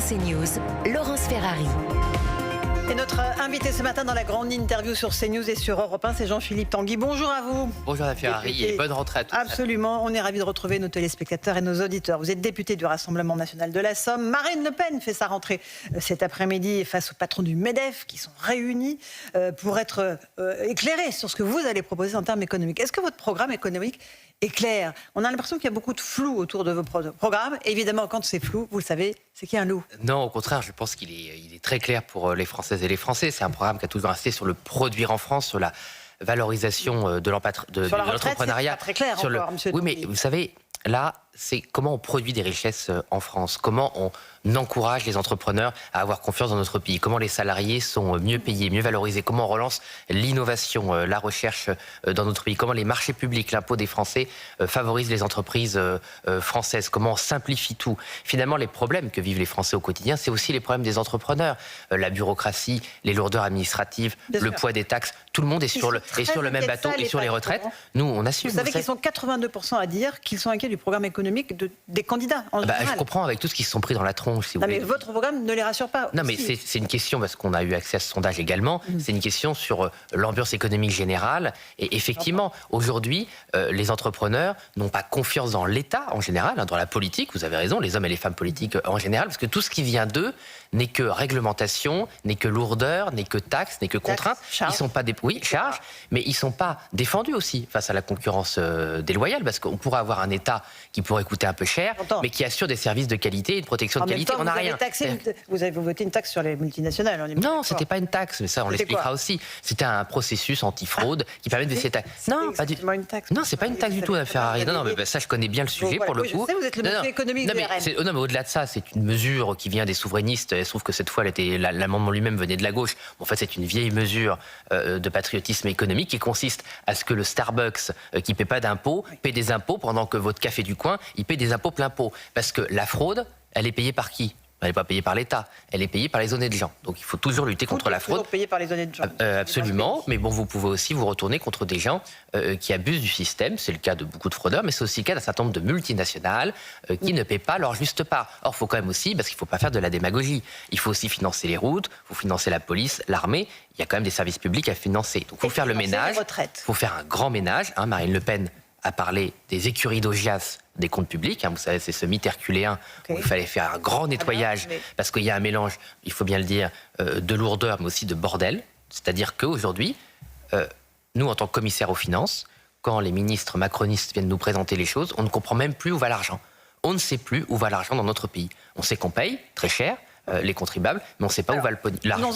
CNews, Laurence Ferrari. Et notre invité ce matin dans la grande interview sur CNews et sur Europe 1, c'est Jean-Philippe Tanguy. Bonjour à vous. Bonjour à Ferrari et bonne rentrée à tous. Absolument, on est ravis de retrouver nos téléspectateurs et nos auditeurs. Vous êtes député du Rassemblement national de la Somme. Marine Le Pen fait sa rentrée cet après-midi face aux patrons du MEDEF qui sont réunis pour être éclairés sur ce que vous allez proposer en termes économiques. Est-ce que votre programme économique est clair? On a l'impression qu'il y a beaucoup de flou autour de vos programmes. Évidemment, quand c'est flou, vous le savez, c'est qu'il y a un loup. Non, au contraire, je pense qu'il est très clair pour les Françaises et les Français. C'est un programme qui a toujours insisté sur le produire en France, sur la valorisation de l'entrepreneuriat. C'est pas très clair sur encore, monsieur Oui, mais Tanguy. vous savez, là, c'est comment on produit des richesses en France, comment on encourage les entrepreneurs à avoir confiance dans notre pays, comment les salariés sont mieux payés, mieux valorisés, comment on relance l'innovation, la recherche dans notre pays, comment les marchés publics, l'impôt des Français favorisent les entreprises françaises, comment on simplifie tout. Finalement, les problèmes que vivent les Français au quotidien, c'est aussi les problèmes des entrepreneurs, la bureaucratie, les lourdeurs administratives, le poids des taxes. Tout le monde est sur le même bateau. Et sur les retraites, nous, on assume. Vous savez qu'ils sont 82% à dire qu'ils sont inquiets du programme économique des candidats en général. Je comprends, avec tout ce qui se sont pris dans la tronche, si vous voulez. Mais votre programme ne les rassure pas. Non, mais c'est une question, parce qu'on a eu accès à ce sondage également, c'est une question sur l'ambiance économique générale. Et effectivement, aujourd'hui, les entrepreneurs n'ont pas confiance dans l'État en général, dans la politique, vous avez raison, les hommes et les femmes politiques en général, parce que tout ce qui vient d'eux n'est que réglementation, n'est que lourdeur, n'est que taxes, n'est que contraintes. Ils sont pas charges, mais ils sont pas défendus aussi face à la concurrence déloyale, parce qu'on pourrait avoir un État qui pourrait coûter un peu cher, mais qui assure des services de qualité et une protection de qualité. On n'a rien. Vous avez voté une taxe sur les multinationales. Non, c'était pas une taxe, mais ça on l'expliquera aussi. C'était un processus anti-fraude qui permet de cette taxe. Non, pas du tout. Non, c'est pas une taxe du tout, Ferrari. Non, mais ça je connais bien le sujet pour le coup. Je sais, vous êtes le monsieur économique de RN. Non, mais au-delà de ça, c'est une mesure qui vient des souverainistes. Il se trouve que cette fois, l'amendement lui-même venait de la gauche. En fait, c'est une vieille mesure de patriotisme économique qui consiste à ce que le Starbucks, qui paie pas d'impôts, paie des impôts pendant que votre café du coin, il paie des impôts plein pot. Parce que la fraude, elle est payée par qui ? Elle n'est pas payée par l'État, elle est payée par les honnêtes gens. Donc il faut toujours lutter contre la fraude. Toujours payée par les honnêtes gens. Absolument, mais bon, vous pouvez aussi vous retourner contre des gens qui abusent du système. C'est le cas de beaucoup de fraudeurs, mais c'est aussi le cas d'un certain nombre de multinationales qui ne paient pas leur juste part. Or, il faut quand même aussi, parce qu'il ne faut pas faire de la démagogie, il faut aussi financer les routes, il faut financer la police, l'armée. Il y a quand même des services publics à financer. Donc il faut faire le ménage, il faut faire un grand ménage. Marine Le Pen a parlé des écuries d'Augias des comptes publics. Vous savez, c'est ce mythe herculéen où il fallait faire un grand nettoyage parce qu'il y a un mélange, il faut bien le dire, de lourdeur mais aussi de bordel. C'est-à-dire qu'aujourd'hui, nous, en tant que commissaire aux finances, quand les ministres macronistes viennent nous présenter les choses, on ne comprend même plus où va l'argent. On ne sait plus où va l'argent dans notre pays. On sait qu'on paye très cher, les contribuables, mais on ne sait pas où va l'argent.